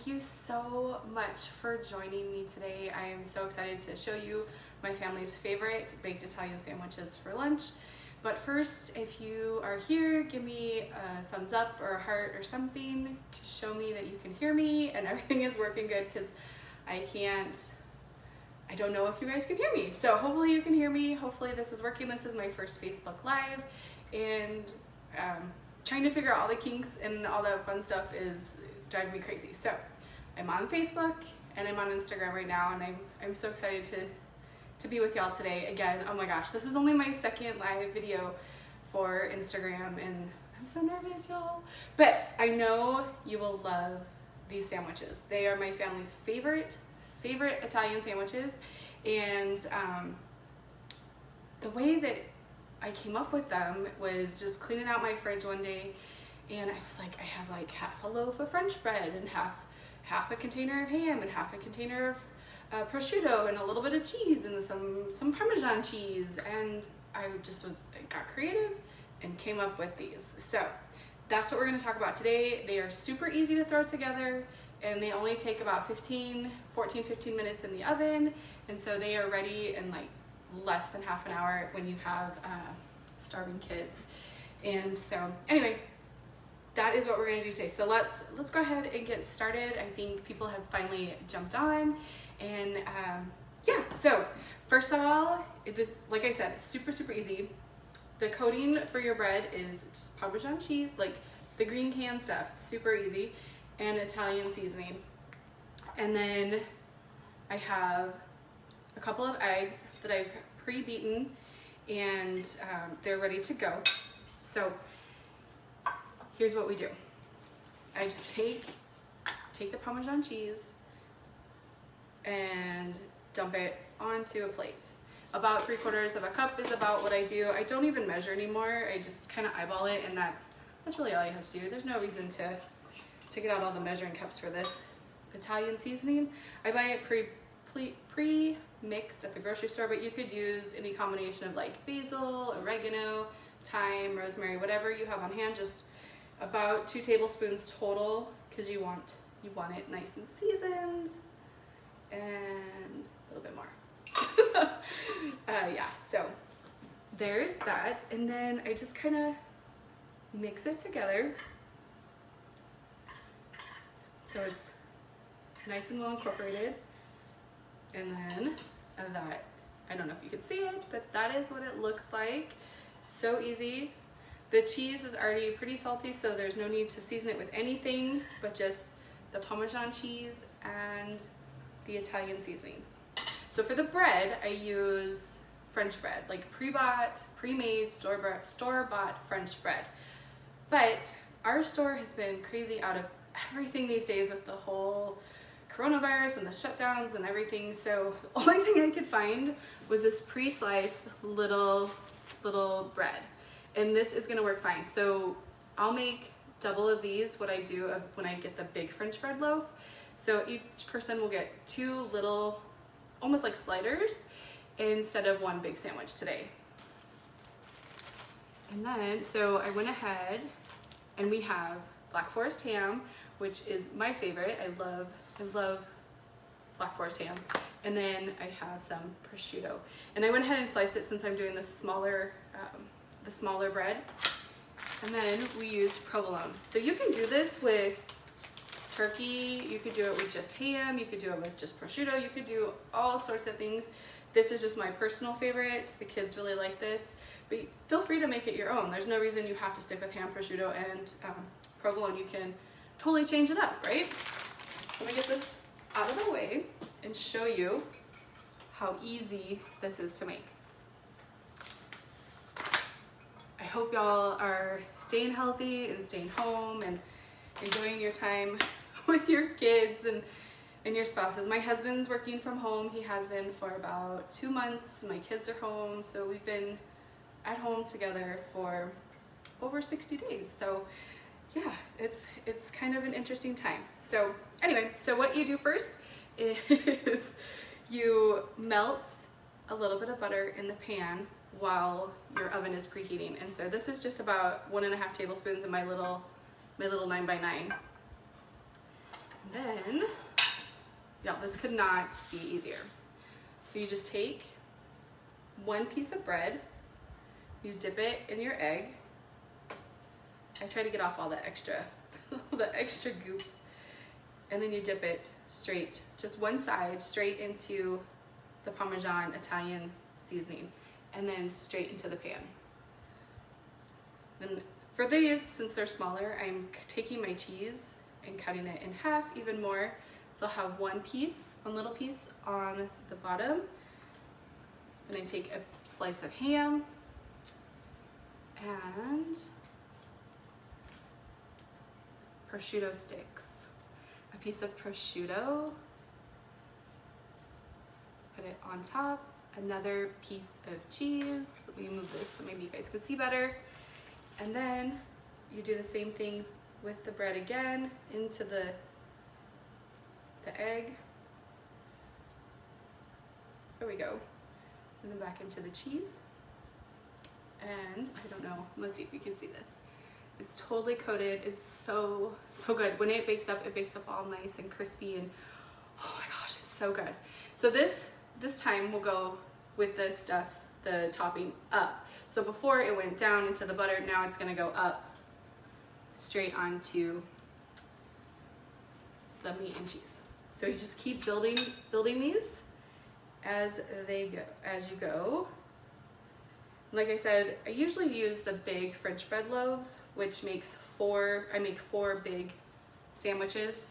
thank you so much for joining me today. I am so excited to show you my family's favorite baked Italian sandwiches for lunch. But first, if you are here, give me a thumbs up or a heart or something to show me that you can hear me and everything is working good, because I don't know if you guys can hear me. So hopefully you can hear me. Hopefully this is working. This is my first Facebook Live, and trying to figure out all the kinks and all that fun stuff is driving me crazy. So I'm on Facebook and I'm on Instagram right now, and I'm so excited to be with y'all today again. Oh my gosh, this is only my second live video for Instagram and I'm so nervous, y'all. But I know you will love these sandwiches. They are my family's favorite Italian sandwiches, and the way that I came up with them was just cleaning out my fridge one day, and I was like, I have like half a loaf of French bread and half a container of ham and half a container of prosciutto and a little bit of cheese and some Parmesan cheese, and I got creative and came up with these. So that's what we're going to talk about today. They are super easy to throw together, and they only take about 15 minutes in the oven, and so they are ready in like less than half an hour when you have starving kids. And so anyway, that is what we're going to do today. So let's go ahead and get started. I think people have finally jumped on, and yeah. So first of all, like I said, it's super easy. The coating for your bread is just Parmesan cheese, like the green can stuff, super easy, and Italian seasoning. And then I have a couple of eggs that I've pre-beaten, and they're ready to go. So here's what we do. I just take the Parmesan cheese and dump it onto a plate. About 3/4 of a cup is about what I do. I don't even measure anymore. I just kind of eyeball it, and that's really all you have to do. There's no reason to get out all the measuring cups for this. Italian seasoning, I buy it pre-mixed at the grocery store, but you could use any combination of like basil, oregano, thyme, rosemary, whatever you have on hand. Just about 2 tablespoons total, because you want it nice and seasoned, and a little bit more. Yeah, so there's that, and then I just kind of mix it together so it's nice and well incorporated. And then that, I don't know if you can see it, but that is what it looks like. So easy. The cheese is already pretty salty, so there's no need to season it with anything but just the Parmesan cheese and the Italian seasoning. So for the bread, I use French bread, like pre-bought, pre-made, store-bought French bread. But our store has been crazy out of everything these days with the whole coronavirus and the shutdowns and everything. So the only thing I could find was this pre-sliced little bread, and this is gonna work fine. So I'll make double of these, what I do when I get the big French bread loaf. So each person will get 2 little, almost like sliders, instead of 1 big sandwich today. And then, so I went ahead and we have Black Forest ham, which is my favorite. I love Black Forest ham. And then I have some prosciutto. And I went ahead and sliced it since I'm doing this smaller, the smaller bread. And then we use provolone. So you can do this with turkey, you could do it with just ham, you could do it with just prosciutto, you could do all sorts of things. This is just my personal favorite. The kids really like this, but feel free to make it your own. There's no reason you have to stick with ham, prosciutto, and provolone. You can totally change it up, right? Let me get this out of the way and show you how easy this is to make. I hope y'all are staying healthy and staying home and enjoying your time with your kids and your spouses. My husband's working from home. He has been for about 2 months. My kids are home, so we've been at home together for over 60 days. So yeah, it's kind of an interesting time. So anyway, so what you do first is you melt a little bit of butter in the pan while your oven is preheating. And so this is just about 1.5 tablespoons in my little 9x9. And then, yeah, this could not be easier. So you just take one piece of bread, you dip it in your egg. I try to get off all the extra, the extra goop. And then you dip it straight, just one side, straight into the Parmesan Italian seasoning, and then straight into the pan. Then for these, since they're smaller, I'm taking my cheese and cutting it in half even more. So I'll have one little piece on the bottom. Then I take a slice of ham and prosciutto sticks. A piece of prosciutto, put it on top, another piece of cheese. Let me move this so maybe you guys can see better. And then you do the same thing with the bread again, into the egg. There we go. And then back into the cheese. And I don't know, let's see if you can see this. It's totally coated. It's so good. When it bakes up all nice and crispy, and oh my gosh, it's so good. So this time we'll go with the stuff, the topping up. So before it went down into the butter, now it's gonna go up straight onto the meat and cheese. So you just keep building these as you go. Like I said, I usually use the big French bread loaves, which makes I make 4 big sandwiches,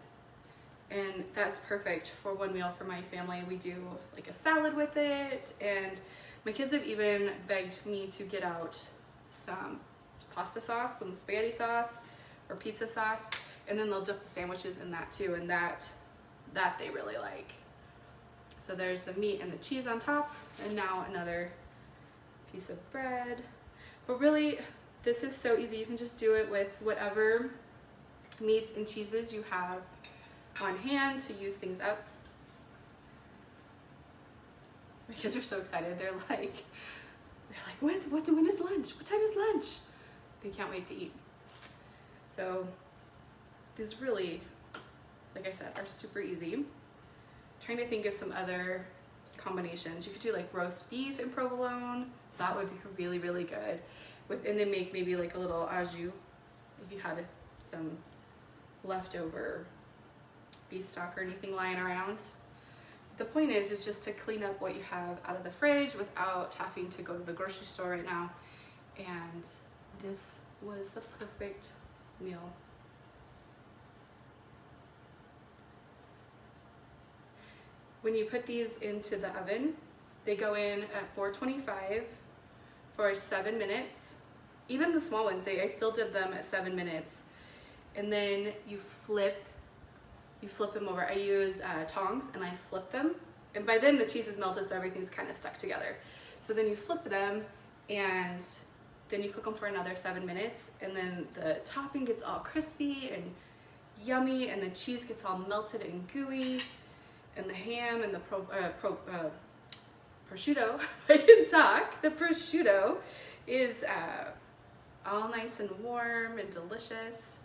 and that's perfect for one meal for my family. We do like a salad with it, and my kids have even begged me to get out some pasta sauce, some spaghetti sauce or pizza sauce, and then they'll dip the sandwiches in that too, and that they really like. So there's the meat and the cheese on top, and now another piece of bread. But really, this is so easy. You can just do it with whatever meats and cheeses you have on hand to use things up. My kids are so excited. They're like, when is lunch? What time is lunch? They can't wait to eat. So these really, like I said, are super easy. I'm trying to think of some other combinations. You could do like roast beef and provolone. That would be really, really good. And then make maybe like a little au jus if you had some leftover beef stock or anything lying around. The point is just to clean up what you have out of the fridge without having to go to the grocery store right now. And this was the perfect meal. When you put these into the oven, they go in at 425 for 7 minutes. Even the small ones, I still did them at 7 minutes. And then you flip them over. I use tongs and I flip them. And by then the cheese is melted, so everything's kind of stuck together. So then you flip them, and then you cook them for another 7 minutes. And then the topping gets all crispy and yummy, and the cheese gets all melted and gooey. And the ham and the prosciutto, I can talk, the prosciutto is all nice and warm and delicious.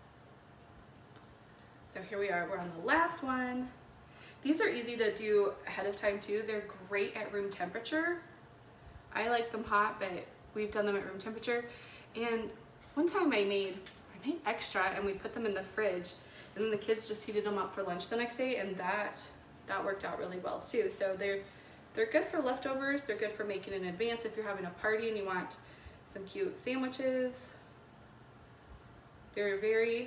So here we are, we're on the last one. These are easy to do ahead of time too. They're great at room temperature. I like them hot, but we've done them at room temperature. And one time I made extra, and we put them in the fridge, and then the kids just heated them up for lunch the next day, and that worked out really well too. So they're good for leftovers. They're good for making in advance if you're having a party and you want some cute sandwiches. They're very,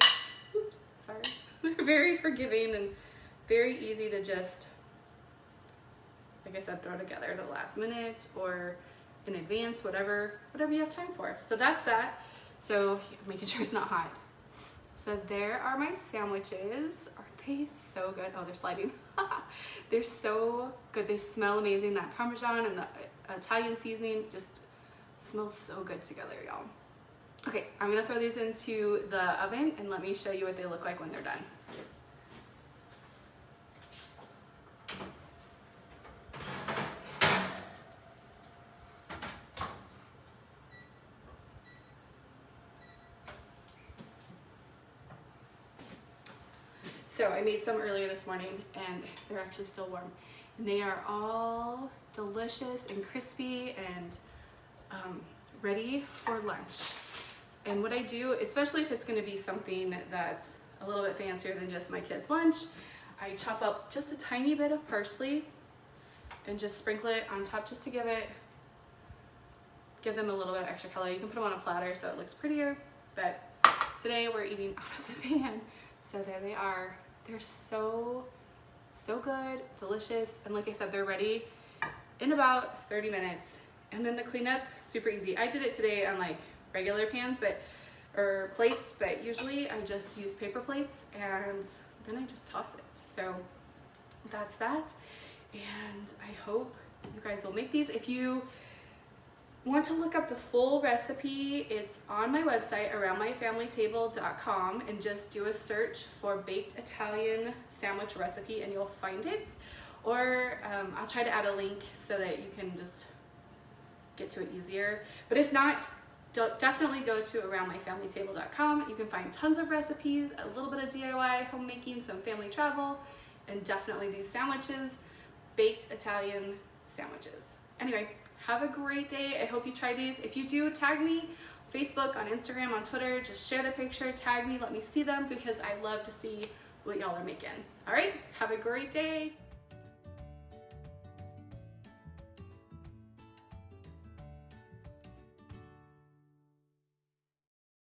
they're very forgiving and very easy to just, like I said, throw together at the last minute or in advance, whatever you have time for. So that's that. So making sure it's not hot. So there are my sandwiches. Aren't they so good? Oh, they're sliding. They're so good. They smell amazing. That Parmesan and the Italian seasoning just smells so good together, y'all. Okay, I'm gonna throw these into the oven and let me show you what they look like when they're done. So I made some earlier this morning and they're actually still warm. And they are all delicious and crispy and ready for lunch. And what I do, especially if it's gonna be something that's a little bit fancier than just my kids' lunch, I chop up just a tiny bit of parsley and just sprinkle it on top just to give them a little bit of extra color. You can put them on a platter so it looks prettier, but today we're eating out of the pan. So there they are. They're so good, delicious, and like I said, they're ready in about 30 minutes. And then the cleanup, super easy. I did it today on like regular pans, or plates, but usually I just use paper plates and then I just toss it. So that's that. And I hope you guys will make these. If you want to look up the full recipe, it's on my website, aroundmyfamilytable.com, and just do a search for baked Italian sandwich recipe and you'll find it. Or I'll try to add a link so that you can just get to it easier. But if not, definitely go to aroundmyfamilytable.com. You can find tons of recipes, a little bit of DIY, homemaking, some family travel, and definitely these sandwiches, baked Italian sandwiches. Anyway, have a great day. I hope you try these. If you do, tag me on Facebook, on Instagram, on Twitter. Just share the picture, tag me, let me see them because I love to see what y'all are making. All right, have a great day.